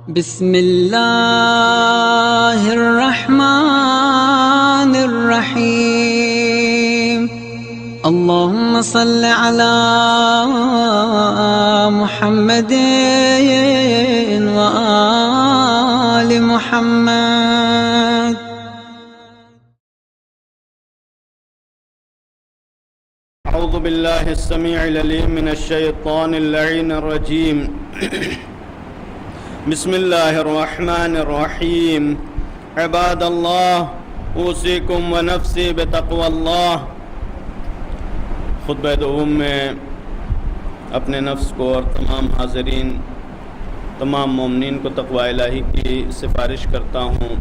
بسم اللہ الرحمن الرحیم اللہم صل علی محمد وآل محمد۔ اعوذ باللہ السمیع العلیم من الشیطان اللعین الرجیم بسم اللہ الرحمن الرحیم۔ عباد اللہ اوصیکم ونفسی بتقوی اللہ۔ خطبہ دوم میں اپنے نفس کو اور تمام حاضرین تمام مومنین کو تقوی الہی کی سفارش کرتا ہوں۔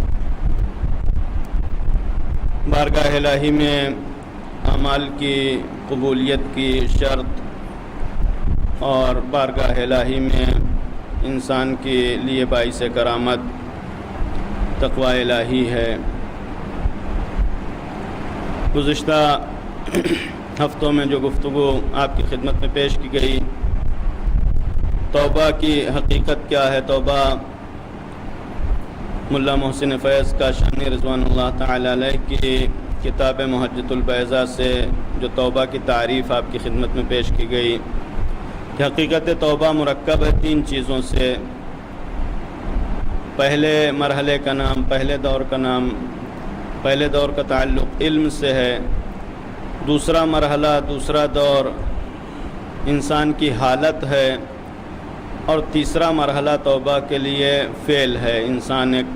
بارگاہ الہی میں اعمال کی قبولیت کی شرط اور بارگاہ الہی میں انسان کے لیے باعث کرامت تقوی الہی ہے۔ گزشتہ ہفتوں میں جو گفتگو آپ کی خدمت میں پیش کی گئی، توبہ کی حقیقت کیا ہے، توبہ ملا محسن فیض کاشانی رضوان اللہ تعالی علیہ کی کتاب محجت البیضاء سے جو توبہ کی تعریف آپ کی خدمت میں پیش کی گئی کہ حقیقت توبہ مرکب ہے تین چیزوں سے۔ پہلے مرحلے کا نام، پہلے دور کا نام، پہلے دور کا تعلق علم سے ہے۔ دوسرا مرحلہ، دوسرا دور انسان کی حالت ہے، اور تیسرا مرحلہ توبہ کے لیے فعل ہے، انسان ایک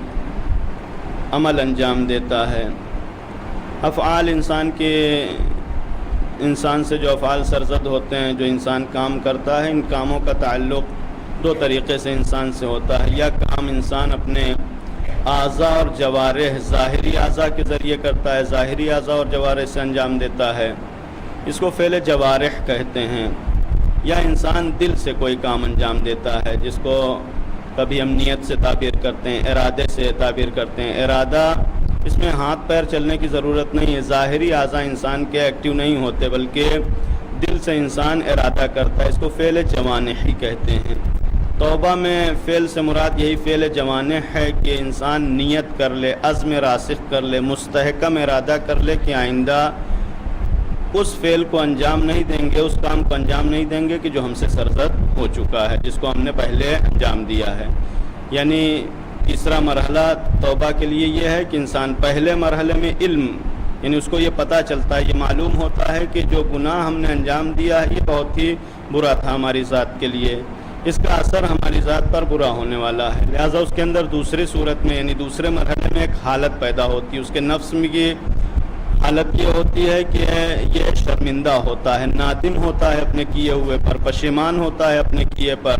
عمل انجام دیتا ہے۔ افعال انسان سے جو افعال سرزد ہوتے ہیں، جو انسان کام کرتا ہے، ان کاموں کا تعلق دو طریقے سے انسان سے ہوتا ہے۔ یا کام انسان اپنے اعضاء اور جوارح، ظاہری اعضاء کے ذریعے کرتا ہے، ظاہری اعضاء اور جوارح سے انجام دیتا ہے، اس کو فعل جوارح کہتے ہیں۔ یا انسان دل سے کوئی کام انجام دیتا ہے، جس کو کبھی ہم نیت سے تعبیر کرتے ہیں، ارادے سے تعبیر کرتے ہیں۔ ارادہ، اس میں ہاتھ پیر چلنے کی ضرورت نہیں ہے، ظاہری اعضاء انسان کے ایکٹیو نہیں ہوتے، بلکہ دل سے انسان ارادہ کرتا ہے، اس کو فعل جوانحی کہتے ہیں۔ توبہ میں فعل سے مراد یہی فعل جوانح ہے کہ انسان نیت کر لے، عزم راسخ کر لے، مستحکم ارادہ کر لے کہ آئندہ اس فعل کو انجام نہیں دیں گے، اس کام کو انجام نہیں دیں گے کہ جو ہم سے سرزد ہو چکا ہے، جس کو ہم نے پہلے انجام دیا ہے۔ یعنی تیسرا مرحلہ توبہ کے لیے یہ ہے کہ انسان پہلے مرحلے میں علم، یعنی اس کو یہ پتہ چلتا ہے، یہ معلوم ہوتا ہے کہ جو گناہ ہم نے انجام دیا ہے یہ بہت ہی برا تھا ہماری ذات کے لیے، اس کا اثر ہماری ذات پر برا ہونے والا ہے۔ لہٰذا اس کے اندر دوسری صورت میں، یعنی دوسرے مرحلے میں ایک حالت پیدا ہوتی ہے، اس کے نفس میں یہ حالت یہ ہوتی ہے کہ یہ شرمندہ ہوتا ہے، نادم ہوتا ہے اپنے کیے ہوئے پر، پشیمان ہوتا ہے اپنے کیے پر۔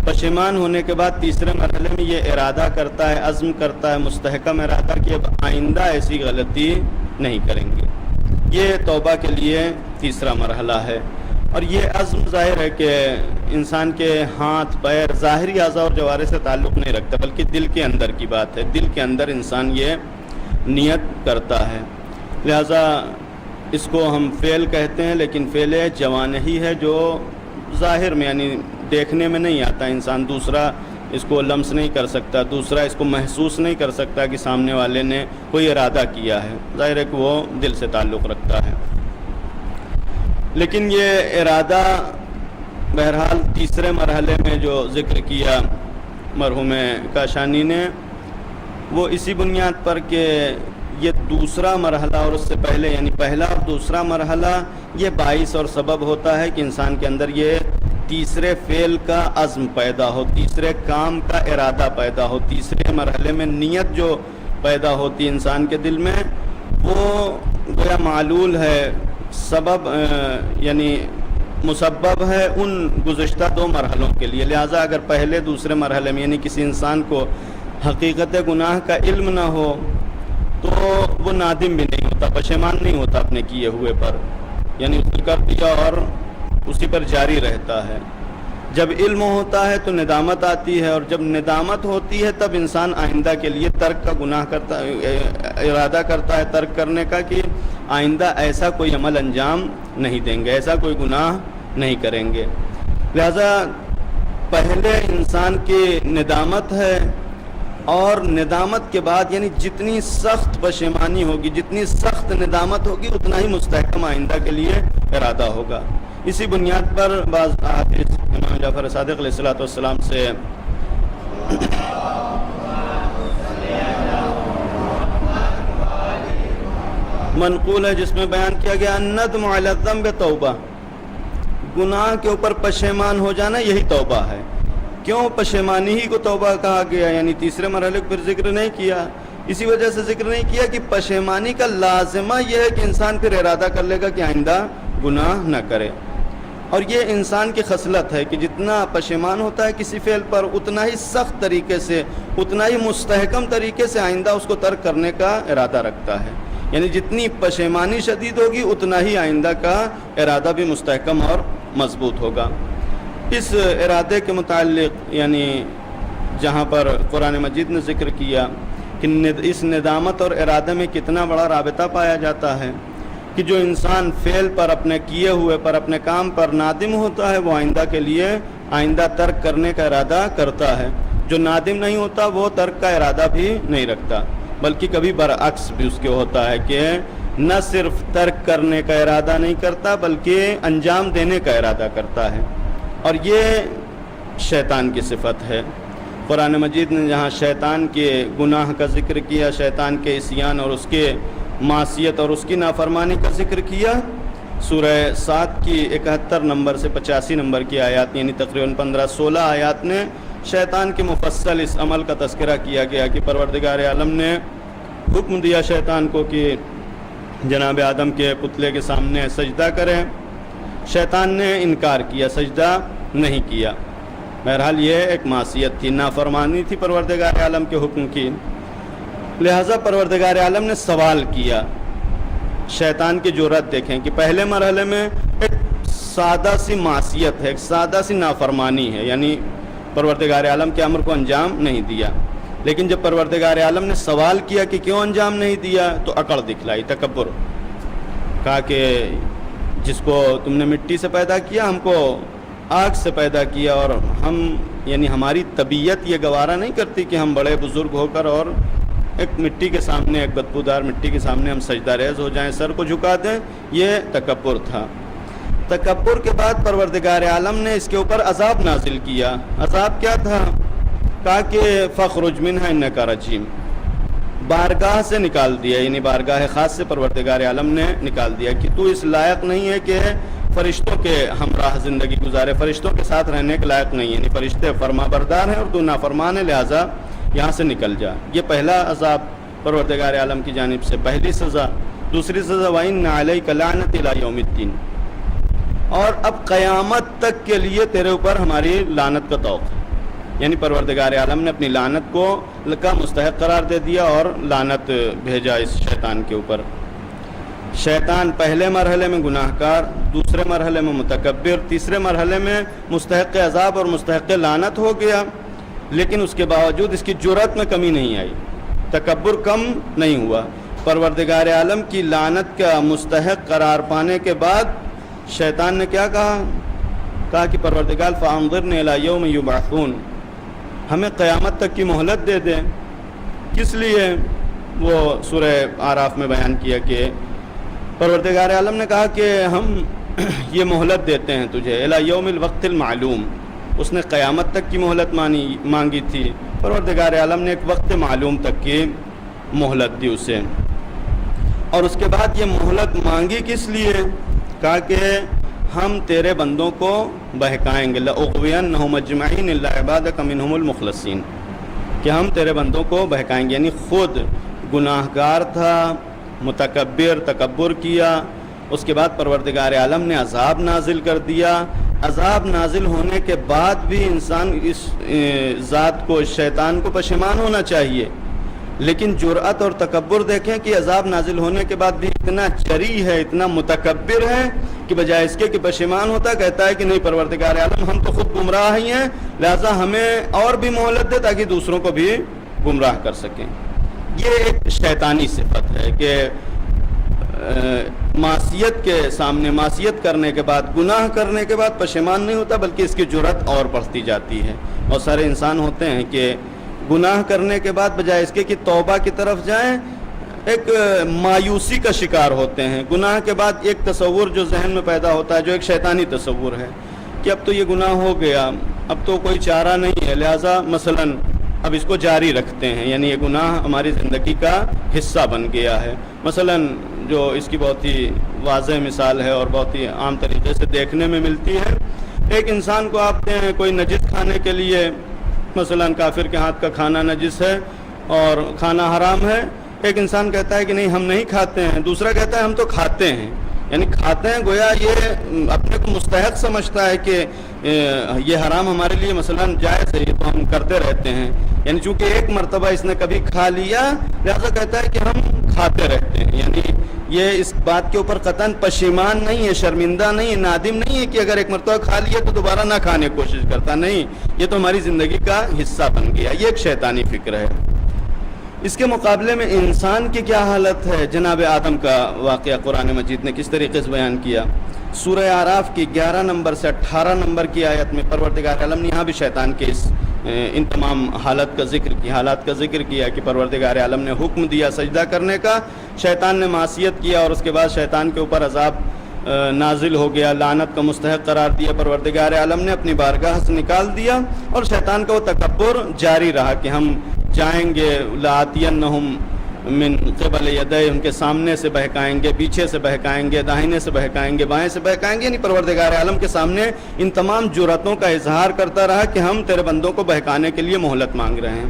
پشیمان ہونے کے بعد تیسرے مرحلے میں یہ ارادہ کرتا ہے، عزم کرتا ہے، مستحکم ارادہ کہ اب آئندہ ایسی غلطی نہیں کریں گے۔ یہ توبہ کے لیے تیسرا مرحلہ ہے۔ اور یہ عزم ظاہر ہے کہ انسان کے ہاتھ پیر، ظاہری اعضاء اور جوارح سے تعلق نہیں رکھتا، بلکہ دل کے اندر کی بات ہے، دل کے اندر انسان یہ نیت کرتا ہے۔ لہٰذا اس کو ہم فعل کہتے ہیں، لیکن فعل جوانحی ہے جو ظاہر میں، یعنی دیکھنے میں نہیں آتا، انسان دوسرا اس کو لمس نہیں کر سکتا، دوسرا اس کو محسوس نہیں کر سکتا کہ سامنے والے نے کوئی ارادہ کیا ہے، ظاہر ہے کہ وہ دل سے تعلق رکھتا ہے۔ لیکن یہ ارادہ بہرحال تیسرے مرحلے میں جو ذکر کیا مرحوم کاشانی نے، وہ اسی بنیاد پر کہ یہ دوسرا مرحلہ اور اس سے پہلے، یعنی پہلا اور دوسرا مرحلہ، یہ باعث اور سبب ہوتا ہے کہ انسان کے اندر یہ تیسرے فعل کا عزم پیدا ہو، تیسرے کام کا ارادہ پیدا ہو، تیسرے مرحلے میں نیت جو پیدا ہوتی انسان کے دل میں، وہ گویا معلول ہے، سبب یعنی مسبب ہے ان گزشتہ دو مرحلوں کے لیے۔ لہٰذا اگر پہلے دوسرے مرحلے میں، یعنی کسی انسان کو حقیقت گناہ کا علم نہ ہو تو وہ نادم بھی نہیں ہوتا، پشیمان نہیں ہوتا اپنے کیے ہوئے پر، یعنی اس نے کر دیا اور اسی پر جاری رہتا ہے۔ جب علم ہوتا ہے تو ندامت آتی ہے، اور جب ندامت ہوتی ہے تب انسان آئندہ کے لیے ترک کا گناہ کرتا، ارادہ کرتا ہے ترک کرنے کا کہ آئندہ ایسا کوئی عمل انجام نہیں دیں گے، ایسا کوئی گناہ نہیں کریں گے۔ لہذا پہلے انسان کی ندامت ہے، اور ندامت کے بعد یعنی جتنی سخت پشیمانی ہوگی، جتنی سخت ندامت ہوگی، اتنا ہی مستحکم آئندہ کے لیے ارادہ ہوگا۔ اسی بنیاد پر بعض احادیث امام جعفر صادق علیہ السلام سے منقول ہے، جس میں بیان کیا گیا الندم علی الذنب توبہ، گناہ کے اوپر پشیمان ہو جانا یہی توبہ ہے۔ کیوں پشیمانی ہی کو توبہ کہا گیا؟ یعنی تیسرے مرحلے کو پھر ذکر نہیں کیا، اسی وجہ سے ذکر نہیں کیا کہ پشیمانی کا لازمہ یہ ہے کہ انسان پھر ارادہ کر لے گا کہ آئندہ گناہ نہ کرے، اور یہ انسان کی خصلت ہے کہ جتنا پشیمان ہوتا ہے کسی فعل پر، اتنا ہی سخت طریقے سے، اتنا ہی مستحکم طریقے سے آئندہ اس کو ترک کرنے کا ارادہ رکھتا ہے۔ یعنی جتنی پشیمانی شدید ہوگی، اتنا ہی آئندہ کا ارادہ بھی مستحکم اور مضبوط ہوگا۔ اس ارادے کے متعلق یعنی جہاں پر قرآن مجید نے ذکر کیا کہ اس ندامت اور ارادے میں کتنا بڑا رابطہ پایا جاتا ہے کہ جو انسان فعل پر، اپنے کیے ہوئے پر، اپنے کام پر نادم ہوتا ہے، وہ آئندہ کے لیے آئندہ ترک کرنے کا ارادہ کرتا ہے۔ جو نادم نہیں ہوتا وہ ترک کا ارادہ بھی نہیں رکھتا، بلکہ کبھی برعکس بھی اس کے ہوتا ہے کہ نہ صرف ترک کرنے کا ارادہ نہیں کرتا بلکہ انجام دینے کا ارادہ کرتا ہے، اور یہ شیطان کی صفت ہے۔ قرآن مجید نے جہاں شیطان کے گناہ کا ذکر کیا، شیطان کے عصیان اور اس کے معصیت اور اس کی نافرمانی کا ذکر کیا، سورہ 7 کی 71 نمبر سے 85 نمبر کی آیات، یعنی تقریباً 15-16 آیات نے شیطان کے مفصل اس عمل کا تذکرہ کیا گیا کہ پروردگار عالم نے حکم دیا شیطان کو کہ جناب آدم کے پتلے کے سامنے سجدہ کریں، شیطان نے انکار کیا، سجدہ نہیں کیا۔ بہرحال یہ ایک معصیت تھی، نافرمانی تھی پروردگار عالم کے حکم کی، لہٰذا پروردگار عالم نے سوال کیا۔ شیطان کی جرأت دیکھیں کہ پہلے مرحلے میں ایک سادہ سی معصیت ہے، ایک سادہ سی نافرمانی ہے، یعنی پروردگار عالم کے امر کو انجام نہیں دیا، لیکن جب پروردگار عالم نے سوال کیا کہ کیوں انجام نہیں دیا تو اکڑ دکھلائی، تکبر، کہا کہ جس کو تم نے مٹی سے پیدا کیا، ہم کو آگ سے پیدا کیا، اور ہم یعنی ہماری طبیعت یہ گوارا نہیں کرتی کہ ہم بڑے بزرگ ہو کر اور ایک مٹی کے سامنے، ایک بدبودار مٹی کے سامنے ہم سجدہ ریز ہو جائیں، سر کو جھکا دیں۔ یہ تکبر تھا۔ تکبر کے بعد پروردگار عالم نے اس کے اوپر عذاب نازل کیا۔ عذاب کیا تھا؟ کہا کہ فخرج منھا انک رجیم، بارگاہ سے نکال دیا، یعنی بارگاہ خاص سے پروردگار عالم نے نکال دیا کہ تو اس لائق نہیں ہے کہ فرشتوں کے ہمراہ زندگی گزارے، فرشتوں کے ساتھ رہنے کے لائق نہیں ہے، یعنی فرشتے فرما بردار ہیں اور تو نافرمان ہے، لہٰذا یہاں سے نکل جا۔ یہ پہلا عذاب پروردگار عالم کی جانب سے، پہلی سزا۔ دوسری سزا وَإِنَّ عَلَيْكَ لَعْنَةِ إِلَىٰ يَوْمِ الدِّينِ، اور اب قیامت تک کے لیے تیرے اوپر ہماری لعنت کا توقع ہے، یعنی پروردگار عالم نے اپنی لعنت کو کا مستحق قرار دے دیا اور لعنت بھیجا اس شیطان کے اوپر۔ شیطان پہلے مرحلے میں گناہ کار، دوسرے مرحلے میں متکبر، تیسرے مرحلے میں مستحق عذاب اور مستحق لعنت ہو گیا، لیکن اس کے باوجود اس کی جرأت میں کمی نہیں آئی، تکبر کم نہیں ہوا۔ پروردگار عالم کی لعنت کا مستحق قرار پانے کے بعد شیطان نے کیا کہا کہ پروردگار فانظرنی الی یوم یبعثون، ہمیں قیامت تک کی مہلت دے دیں۔ کس لیے؟ وہ سورہ اعراف میں بیان کیا کہ پروردگار عالم نے کہا کہ ہم یہ مہلت دیتے ہیں تجھے الی یوم الوقت المعلوم، اس نے قیامت تک کی مہلت مانگی تھی، پروردگار عالم نے ایک وقت معلوم تک کی مہلت دی اسے، اور اس کے بعد یہ مہلت مانگی کس لیے؟ کہا کہ ہم تیرے بندوں کو بہکائیں گے، لأغوینہم اجمعین الا عبادک منہم المخلصین، کہ ہم تیرے بندوں کو بہکائیں گے، یعنی خود گناہ گار تھا، متکبر، تکبر کیا، اس کے بعد پروردگار عالم نے عذاب نازل کر دیا۔ عذاب نازل ہونے کے بعد بھی انسان اس ذات کو، اس شیطان کو پشیمان ہونا چاہیے، لیکن جرأت اور تکبر دیکھیں کہ عذاب نازل ہونے کے بعد بھی اتنا جری ہے، اتنا متکبر ہے کہ بجائے اس کے کہ پشیمان ہوتا، کہتا ہے کہ نہیں پروردگار عالم ہم تو خود گمراہ ہی ہیں، لہذا ہمیں اور بھی مہلت دے تاکہ دوسروں کو بھی گمراہ کر سکیں۔ یہ ایک شیطانی صفت ہے کہ معصیت کے سامنے معصیت کرنے کے بعد گناہ کرنے کے بعد پشیمان نہیں ہوتا بلکہ اس کی جرأت اور بڑھتی جاتی ہے. بہت سارے انسان ہوتے ہیں کہ گناہ کرنے کے بعد بجائے اس کے کہ توبہ کی طرف جائیں ایک مایوسی کا شکار ہوتے ہیں. گناہ کے بعد ایک تصور جو ذہن میں پیدا ہوتا ہے جو ایک شیطانی تصور ہے کہ اب تو یہ گناہ ہو گیا, اب تو کوئی چارہ نہیں ہے, لہٰذا مثلاً اب اس کو جاری رکھتے ہیں, یعنی یہ گناہ ہماری زندگی کا حصہ بن گیا ہے. مثلاً جو اس کی بہت ہی واضح مثال ہے اور بہت ہی عام طریقے سے دیکھنے میں ملتی ہے, ایک انسان کو آپ ہیں کوئی نجس کھانے کے لیے, مثلاً کافر کے ہاتھ کا کھانا نجس ہے اور کھانا حرام ہے, ایک انسان کہتا ہے کہ نہیں ہم نہیں کھاتے ہیں, دوسرا کہتا ہے ہم تو کھاتے ہیں. یعنی کھاتے ہیں گویا یہ اپنے کو مستحق سمجھتا ہے کہ یہ حرام ہمارے لیے مثلاً جائز ہے, یہ تو ہم کرتے رہتے ہیں. یعنی چونکہ ایک مرتبہ اس نے کبھی کھا لیا لہذا کہتا ہے کہ ہم کھاتے رہتے ہیں. یعنی یہ اس بات کے اوپر قطعاً پشیمان نہیں ہے, شرمندہ نہیں ہے, نادم نہیں ہے کہ اگر ایک مرتبہ کھا لیا تو دوبارہ نہ کھانے کی کوشش کرتا, نہیں, یہ تو ہماری زندگی کا حصہ بن گیا. یہ ایک شیطانی فکر ہے. اس کے مقابلے میں انسان کی کیا حالت ہے؟ جناب آدم کا واقعہ قرآن مجید نے کس طریقے سے بیان کیا. سورہ اعراف کی 11 نمبر سے 18 نمبر کی آیت میں پروردگار عالم نے یہاں بھی شیطان کے ان تمام حالات کا ذکر کیا کہ پروردگار عالم نے حکم دیا سجدہ کرنے کا, شیطان نے معصیت کیا اور اس کے بعد شیطان کے اوپر عذاب نازل ہو گیا, لعنت کا مستحق قرار دیا. پروردگار عالم نے اپنی بارگاہ سے نکال دیا اور شیطان کا وہ تکبر جاری رہا کہ ہم جائیں گے, لآتینہم من قبل یدی, ان کے سامنے سے بہکائیں گے, پیچھے سے بہکائیں گے, داہنے سے بہکائیں گے, بائیں سے بہکائیں گے. یعنی پروردگار عالم کے سامنے ان تمام جرأتوں کا اظہار کرتا رہا کہ ہم تیرے بندوں کو بہکانے کے لیے مہلت مانگ رہے ہیں.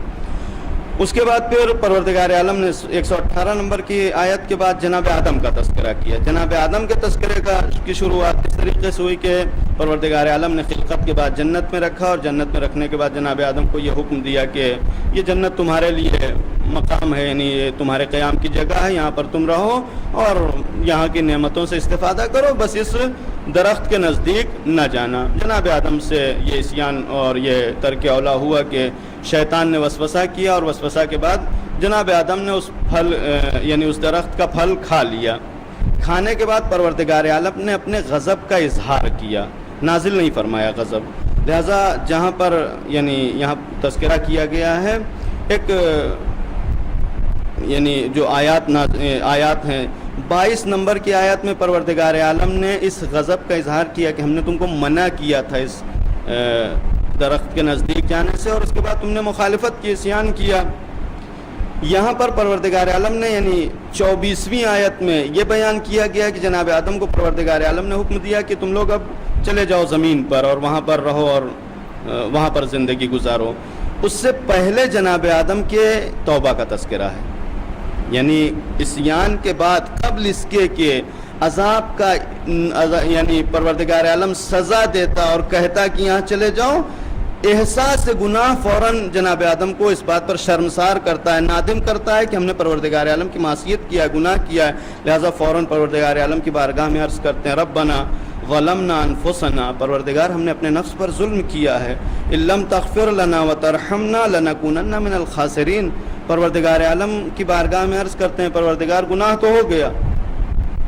اس کے بعد پھر پروردگار عالم نے 118 نمبر کی آیت کے بعد جناب آدم کا تذکرہ کیا. جناب آدم کے تذکرے کی شروعات اس طریقے سے ہوئی کہ پروردگار عالم نے خلقت کے بعد جنت میں رکھا اور جنت میں رکھنے کے بعد جناب آدم کو یہ حکم دیا کہ یہ جنت تمہارے لیے مقام ہے, یعنی یہ تمہارے قیام کی جگہ ہے, یہاں پر تم رہو اور یہاں کی نعمتوں سے استفادہ کرو, بس اس درخت کے نزدیک نہ جانا. جناب آدم سے یہ عصیان اور یہ ترک اولا ہوا کہ شیطان نے وسوسہ کیا اور وسوسہ کے بعد جناب آدم نے اس پھل یعنی اس درخت کا پھل کھا لیا. کھانے کے بعد پروردگار عالم نے اپنے غضب کا اظہار کیا, نازل نہیں فرمایا غضب. لہذا جہاں پر یعنی یہاں تذکرہ کیا گیا ہے ایک یعنی جو آیات ہیں 22 نمبر کی آیت میں پروردگار عالم نے اس غضب کا اظہار کیا کہ ہم نے تم کو منع کیا تھا اس درخت کے نزدیک جانے سے اور اس کے بعد تم نے مخالفت کی, عصیان کیا. یہاں پر پروردگار عالم نے یعنی 24ویں آیت میں یہ بیان کیا گیا کہ جناب آدم کو پروردگار عالم نے حکم دیا کہ تم لوگ اب چلے جاؤ زمین پر اور وہاں پر رہو اور وہاں پر زندگی گزارو. اس سے پہلے جناب آدم کے توبہ کا تذکرہ ہے, یعنی عصیان کے بعد قبل اس کے کہ عذاب کا یعنی پروردگار عالم سزا دیتا اور کہتا کہ یہاں چلے جاؤ, احساس گناہ فوراً جناب آدم کو اس بات پر شرمسار کرتا ہے, نادم کرتا ہے کہ ہم نے پروردگار عالم کی معصیت کیا, گناہ کیا ہے. لہذا فوراً پروردگار عالم کی بارگاہ میں عرض کرتے ہیں ربنا ظلمنا انفسنا, پروردگار ہم نے اپنے نفس پر ظلم کیا ہے, ان لم تغفر لنا وترحمنا لنکونن من الخاسرین. پروردگار عالم کی بارگاہ میں عرض کرتے ہیں پروردگار گناہ تو ہو گیا,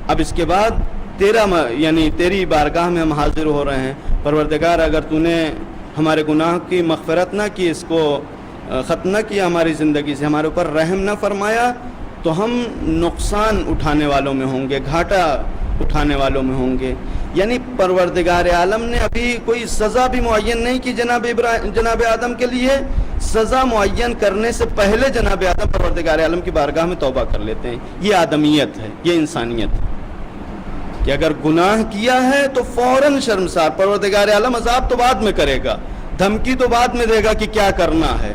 اب اس کے بعد تیری بارگاہ میں ہم حاضر ہو رہے ہیں. پروردگار اگر تو نے ہمارے گناہ کی مغفرت نہ کی, اس کو ختم نہ کیا ہماری زندگی سے, ہمارے اوپر رحم نہ فرمایا تو ہم نقصان اٹھانے والوں میں ہوں گے, گھاٹا اٹھانے والوں میں ہوں گے. یعنی پروردگار عالم نے ابھی کوئی سزا بھی معین نہیں کی جناب آدم کے لیے. سزا معین کرنے سے پہلے جناب آدم پروردگار عالم کی بارگاہ میں توبہ کر لیتے ہیں. یہ آدمیت ہے, یہ انسانیت ہے کہ اگر گناہ کیا ہے تو فوراً شرمسار. پروردگار عالم عذاب تو بعد میں کرے گا, دھمکی تو بعد میں دے گا کہ کیا کرنا ہے.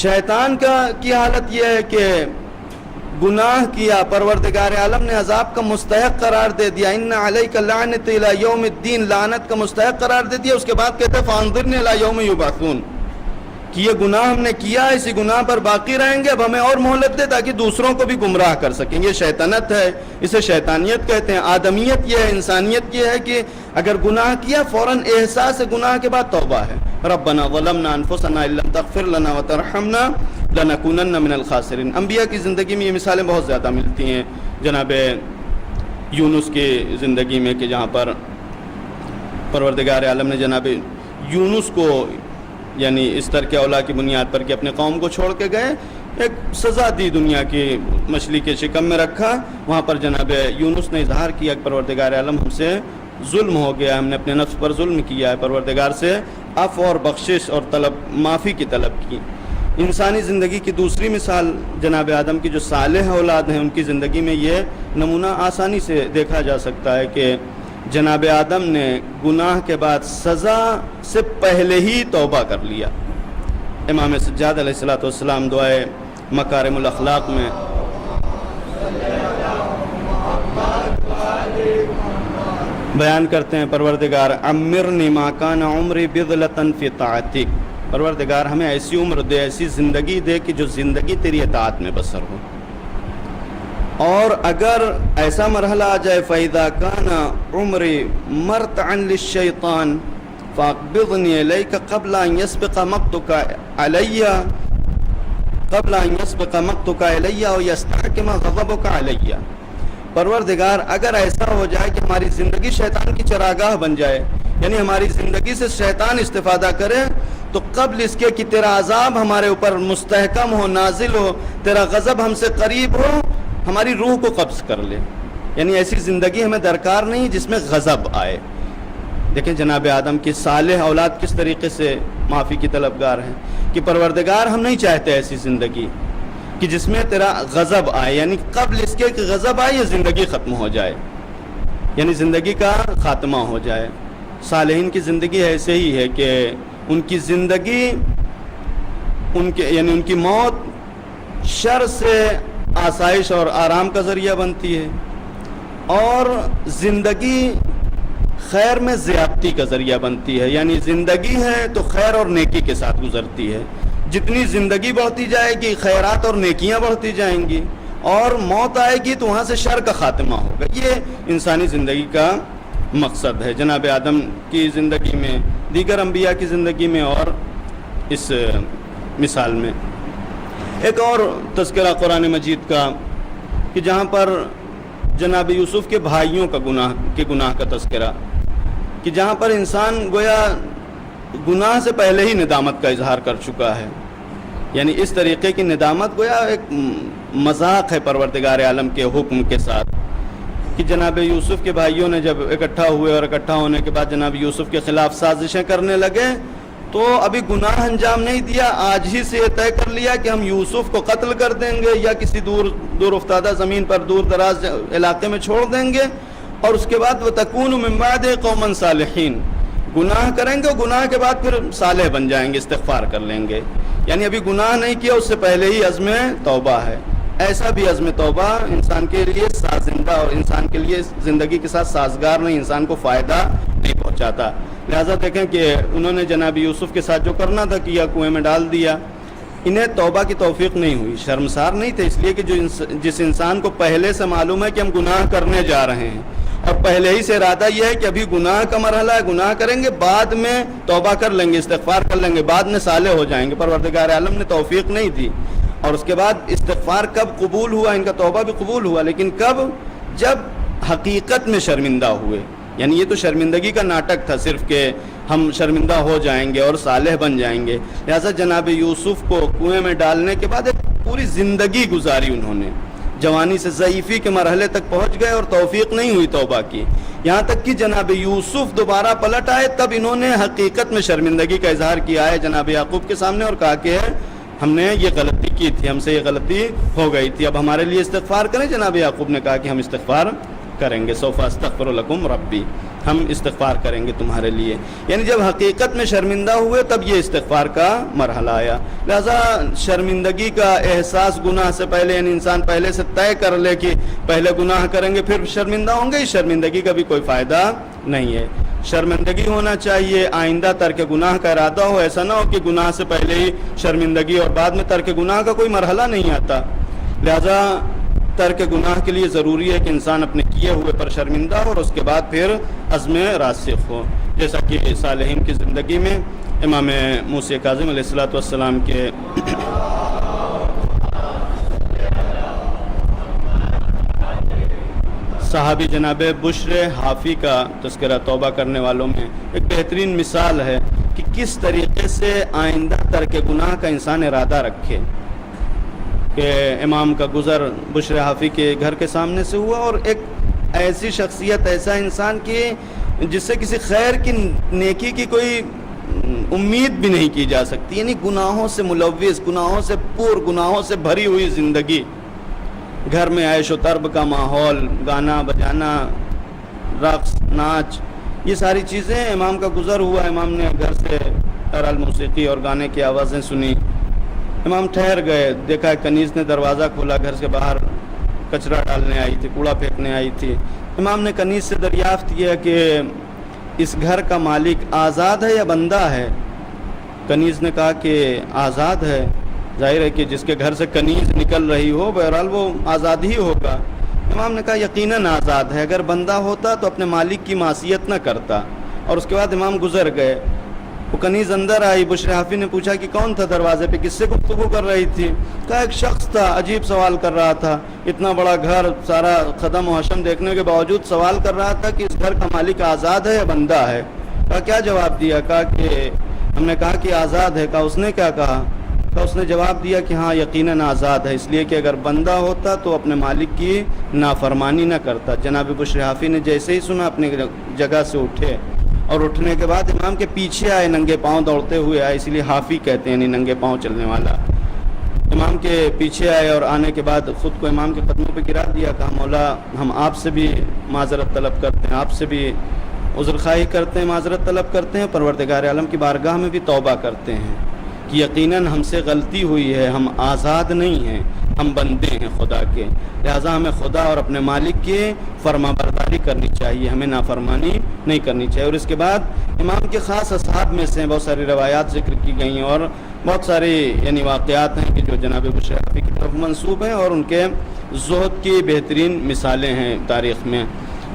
شیطان کی حالت یہ ہے کہ گناہ کیا, پروردگار عالم نے عذاب کا مستحق قرار دے دیا, ان علیک اللعنۃ الی یوم الدین, لعنت کا مستحق قرار دے دیا. اس کے بعد کہتے ہیں فانظرنی الی یوم یبعثون, کہ یہ گناہ ہم نے کیا, اسی گناہ پر باقی رہیں گے, اب ہمیں اور مہلت دے تاکہ دوسروں کو بھی گمراہ کر سکیں. یہ شیطنت ہے, اسے شیطانیت کہتے ہیں. آدمیت یہ ہے, انسانیت یہ ہے کہ اگر گناہ کیا فوراً احساس گناہ کے بعد توبہ ہے. ربنا ظلمنا انفسنا ان لم تغفر لنا وترحمنا لنکونن من الخاسرین. انبیاء کی زندگی میں یہ مثالیں بہت زیادہ ملتی ہیں. جناب یونس کی زندگی میں کہ جہاں پر پروردگار عالم نے جناب یونس کو یعنی اس طرح کے اولا کی بنیاد پر کہ اپنے قوم کو چھوڑ کے گئے، ایک سزا دی، دنیا کی مچھلی کے شکم میں رکھا۔ وہاں پر جناب یونس نے اظہار کیا کہ پروردگار عالم ہم سے ظلم ہو گیا، ہم نے اپنے نفس پر ظلم کیا ہے، پروردگار سے عفو اور بخشش اور معافی کی طلب کی۔ انسانی زندگی کی دوسری مثال جناب آدم کی جو صالح اولاد ہیں ان کی زندگی میں یہ نمونہ آسانی سے دیکھا جا سکتا ہے کہ جناب آدم نے گناہ کے بعد سزا سے پہلے ہی توبہ کر لیا۔ امام سجاد علیہ السلام دعائے مکارم الاخلاق میں بیان کرتے ہیں، پروردگار عمرنی ما کان عمری بضلۃ فی طاعتک، پروردگار ہمیں ایسی عمر دے، ایسی زندگی دے کہ جو زندگی تیری اطاعت میں بسر ہو، اور اگر ایسا مرحلہ آ جائے فَإِذَا كَانَ عُمْرِي مَرْتَعًا لِلشَّيْطَانِ فَأَقْبِضْنِي إِلَيْكَ قَبْلَ أَنْ يَسْبِقَ مَقْتُكَ عَلَيَّ وَيَسْتَحْكِمَ غَضَبُكَ عَلَيَّ۔ پروردگار اگر ایسا ہو جائے کہ ہماری زندگی شیطان کی چراگاہ بن جائے، یعنی ہماری زندگی سے شیطان استفادہ کرے، تو قبل اس کے کہ تیرا عذاب ہمارے اوپر مستحکم ہو، نازل ہو، تیرا غضب ہم سے قریب ہو، ہماری روح کو قبض کر لے۔ یعنی ایسی زندگی ہمیں درکار نہیں جس میں غضب آئے۔ دیکھیں جناب آدم کی صالح اولاد کس طریقے سے معافی کی طلبگار ہیں کہ پروردگار ہم نہیں چاہتے ایسی زندگی کہ جس میں تیرا غضب آئے، یعنی قبل اس کے کہ غضب آئے یہ زندگی ختم ہو جائے، یعنی زندگی کا خاتمہ ہو جائے۔ صالحین کی زندگی ایسے ہی ہے کہ ان کی زندگی ان کی موت شر سے آسائش اور آرام کا ذریعہ بنتی ہے، اور زندگی خیر میں زیادتی کا ذریعہ بنتی ہے، یعنی زندگی ہے تو خیر اور نیکی کے ساتھ گزرتی ہے۔ جتنی زندگی بڑھتی جائے گی خیرات اور نیکیاں بڑھتی جائیں گی، اور موت آئے گی تو وہاں سے شر کا خاتمہ ہوگا۔ یہ انسانی زندگی کا مقصد ہے، جناب آدم کی زندگی میں، دیگر انبیاء کی زندگی میں، اور اس مثال میں ایک اور تذکرہ قرآن مجید کا کہ جہاں پر جناب یوسف کے بھائیوں کا گناہ کا تذکرہ، کہ جہاں پر انسان گویا گناہ سے پہلے ہی ندامت کا اظہار کر چکا ہے، یعنی اس طریقے کی ندامت گویا ایک مذاق ہے پروردگار عالم کے حکم کے ساتھ، کہ جناب یوسف کے بھائیوں نے جب اکٹھا ہوئے اور اکٹھا ہونے کے بعد جناب یوسف کے خلاف سازشیں کرنے لگے، تو ابھی گناہ انجام نہیں دیا، آج ہی سے یہ طے کر لیا کہ ہم یوسف کو قتل کر دیں گے یا کسی دور افتادہ زمین پر دور دراز علاقے میں چھوڑ دیں گے، اور اس کے بعد وَتَكُونُ مِن بَعْدِ قَوْمًا صَالِحِينَ، گناہ کریں گے اور گناہ کے بعد پھر صالح بن جائیں گے، استغفار کر لیں گے۔ یعنی ابھی گناہ نہیں کیا، اس سے پہلے ہی عزم توبہ ہے۔ ایسا بھی عزم توبہ انسان کے لیے سازندہ اور انسان کے لیے زندگی کے ساتھ سازگار نہیں، انسان کو فائدہ نہیں پہنچاتا۔ لہٰذا دیکھیں کہ انہوں نے جناب یوسف کے ساتھ جو کرنا تھا کیا، کنویں میں ڈال دیا، انہیں توبہ کی توفیق نہیں ہوئی، شرمسار نہیں تھے، اس لیے کہ جس انسان کو پہلے سے معلوم ہے کہ ہم گناہ کرنے جا رہے ہیں، اور پہلے ہی سے ارادہ یہ ہے کہ ابھی گناہ کا مرحلہ ہے، گناہ کریں گے، بعد میں توبہ کر لیں گے، استغفار کر لیں گے، بعد میں صالح ہو جائیں گے، پروردگار عالم نے توفیق نہیں دی۔ اور اس کے بعد استغفار کب قبول ہوا، ان کا توبہ بھی قبول ہوا، لیکن کب؟ جب حقیقت میں شرمندہ ہوئے۔ یعنی یہ تو شرمندگی کا ناٹک تھا صرف کہ ہم شرمندہ ہو جائیں گے اور صالح بن جائیں گے۔ لہٰذا جناب یوسف کو کنویں میں ڈالنے کے بعد ایک پوری زندگی گزاری انہوں نے، جوانی سے ضعیفی کے مرحلے تک پہنچ گئے اور توفیق نہیں ہوئی توبہ کی، یہاں تک کہ جناب یوسف دوبارہ پلٹ آئے، تب انہوں نے حقیقت میں شرمندگی کا اظہار کیا ہے جناب یعقوب کے سامنے، اور کہا کہ ہم نے یہ غلطی کی تھی، ہم سے یہ غلطی ہو گئی تھی، اب ہمارے لیے استغفار کریں۔ جناب یعقوب نے کہا کہ ہم استغفار کریں گے، سوف استغفر لکم ربی، ہم استغفار کریں گے تمہارے لیے۔ یعنی جب حقیقت میں شرمندہ ہوئے تب یہ استغفار کا مرحلہ آیا۔ لہذا شرمندگی کا احساس گناہ سے پہلے، یعنی انسان پہلے سے طے کر لے کہ پہلے گناہ کریں گے پھر شرمندہ ہوں گے، اس شرمندگی کا بھی کوئی فائدہ نہیں ہے۔ شرمندگی ہونا چاہیے، آئندہ ترک گناہ کا ارادہ ہو، ایسا نہ ہو کہ گناہ سے پہلے ہی شرمندگی اور بعد میں ترک گناہ کا کوئی مرحلہ نہیں آتا۔ لہذا ترک گناہ کے لیے ضروری ہے کہ انسان اپنے کیے ہوئے پر شرمندہ ہو اور اس کے بعد پھر عزم راسخ ہو، جیسا کہ صالحین کی زندگی میں امام موسیٰ کاظم علیہ السلام کے صحابی جناب بشر حافی کا تذکرہ توبہ کرنے والوں میں ایک بہترین مثال ہے کہ کس طریقے سے آئندہ ترک گناہ کا انسان ارادہ رکھے. کہ امام کا گزر بشر حافی کے گھر کے سامنے سے ہوا، اور ایک ایسی شخصیت، ایسا انسان کی جس سے کسی خیر کی نیکی کی کوئی امید بھی نہیں کی جا سکتی، یعنی گناہوں سے ملوث، گناہوں سے گناہوں سے بھری ہوئی زندگی، گھر میں عیش و طرب کا ماحول، گانا بجانا، رقص ناچ، یہ ساری چیزیں. امام کا گزر ہوا، امام نے گھر سے بہرحال موسیقی اور گانے کی آوازیں سنی. امام ٹھہر گئے، دیکھا کنیز نے دروازہ کھولا، گھر سے باہر کچرا ڈالنے آئی تھی، کوڑا پھینکنے آئی تھی. امام نے کنیز سے دریافت کیا کہ اس گھر کا مالک آزاد ہے یا بندہ ہے؟ کنیز نے کہا کہ آزاد ہے. ظاہر ہے کہ جس کے گھر سے کنیز نکل رہی ہو بہرحال وہ آزاد ہی ہوگا. امام نے کہا یقیناً آزاد ہے، اگر بندہ ہوتا تو اپنے مالک کی معصیت نہ کرتا. اور اس کے بعد امام گزر گئے. وہ کنیز اندر آئی، بشر حافی نے پوچھا کہ کون تھا دروازے پہ، کس سے گفتگو کر رہی تھی؟ کہا ایک شخص تھا، عجیب سوال کر رہا تھا، اتنا بڑا گھر، سارا خدم و حشم دیکھنے کے باوجود سوال کر رہا تھا کہ اس گھر کا مالک آزاد ہے یا بندہ ہے. کہا کیا جواب دیا؟ کہا کہ ہم نے کہا کہ آزاد ہے. کہا اس نے کیا کہا؟ کہا اس نے جواب دیا کہ ہاں یقیناً آزاد ہے، اس لیے کہ اگر بندہ ہوتا تو اپنے مالک کی نافرمانی نہ کرتا. جناب بشر حافی نے جیسے ہی سنا اپنی جگہ سے اٹھے، اور اٹھنے کے بعد امام کے پیچھے آئے، ننگے پاؤں دوڑتے ہوئے آئے، اسی لیے حافی کہتے ہیں، یعنی ننگے پاؤں چلنے والا. امام کے پیچھے آئے اور آنے کے بعد خود کو امام کے قدموں پہ گرا دیا. کہا مولا ہم آپ سے بھی معذرت طلب کرتے ہیں، آپ سے بھی عذر خواہی کرتے ہیں، معذرت طلب کرتے ہیں، پروردگار عالم کی بارگاہ میں بھی توبہ کرتے ہیں کہ یقیناً ہم سے غلطی ہوئی ہے، ہم آزاد نہیں ہیں، ہم بندے ہیں خدا کے، لہٰذا ہمیں خدا اور اپنے مالک کی فرما برداری کرنی چاہیے، ہمیں نافرمانی نہیں کرنی چاہیے. اور اس کے بعد امام کے خاص اصحاب میں سے بہت ساری روایات ذکر کی گئی ہیں، اور بہت ساری یعنی واقعات ہیں کہ جو جناب بشر حافی کی طرف منسوب ہیں، اور ان کے زہد کی بہترین مثالیں ہیں تاریخ میں.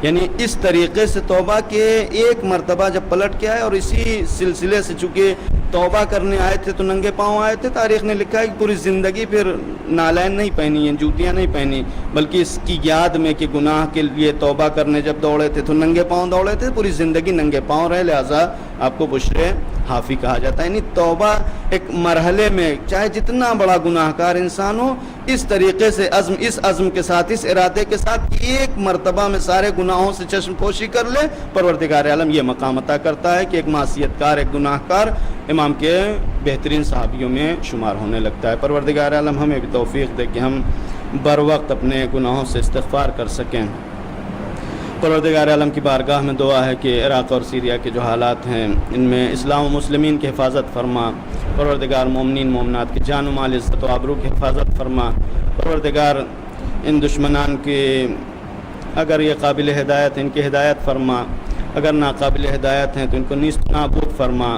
یعنی اس طریقے سے توبہ کے ایک مرتبہ جب پلٹ کے آئے، اور اسی سلسلے سے چونکہ توبہ کرنے آئے تھے تو ننگے پاؤں آئے تھے، تاریخ نے لکھا ہے کہ پوری زندگی پھر نالین نہیں پہنی ہیں، جوتیاں نہیں پہنی، بلکہ اس کی یاد میں کہ گناہ کے لیے توبہ کرنے جب دوڑے تھے تو ننگے پاؤں دوڑے تھے، پوری زندگی ننگے پاؤں رہے، لہٰذا آپ کو بشر حافی کہا جاتا ہے. یعنی توبہ ایک مرحلے میں چاہے جتنا بڑا گناہ کار انسان ہو، اس طریقے سے اس عزم کے ساتھ، اس ارادے کے ساتھ ایک مرتبہ میں سارے گناہوں سے چشم پوشی کر لے، پروردگار عالم یہ مقام عطا کرتا ہے کہ ایک معصیت کار، ایک گناہ کار امام کے بہترین صحابیوں میں شمار ہونے لگتا ہے. پروردگار عالم ہمیں بھی توفیق دے کہ ہم بر وقت اپنے گناہوں سے استغفار کر سکیں. پروردگار عالم کی بارگاہ میں دعا ہے کہ عراق اور سیریا کے جو حالات ہیں ان میں اسلام و مسلمین کی حفاظت فرما. پروردگار مومنین مومنات کی جان و مال، عزت و آبرو کی حفاظت فرما. پروردگار ان دشمنان کی اگر یہ قابل ہدایت ان کی ہدایت فرما، اگر ناقابل ہدایت ہیں تو ان کو نیست نابود فرما.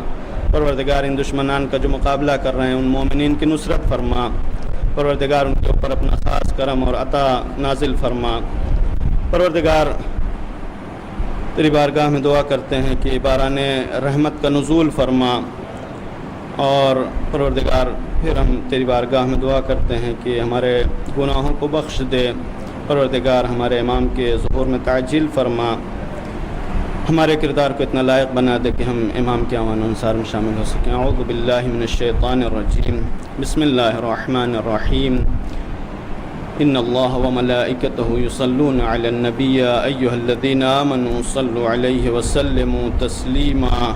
پروردگار ان دشمنان کا جو مقابلہ کر رہے ہیں ان مومنین کی نصرت فرما. پروردگار ان کے اوپر اپنا خاص کرم اور عطا نازل فرما. پروردگار تیری بارگاہ میں دعا کرتے ہیں کہ باران رحمت کا نزول فرما. اور پروردگار پھر ہم تیری بارگاہ میں دعا کرتے ہیں کہ ہمارے گناہوں کو بخش دے. پروردگار ہمارے امام کے ظہور میں تعجیل فرما، ہمارے کردار کو اتنا لائق بنا دے کہ ہم امام کے اعوان و انصار میں شامل ہو سکیں. اعوذ باللہ من الشیطان الرجیم، بسم اللہ الرحمن الرحیم. ان اللہ وملائکتہ یصلون علی النبی یا ایھا الذین آمنوا صلوا علیہ وسلموا تسلیما.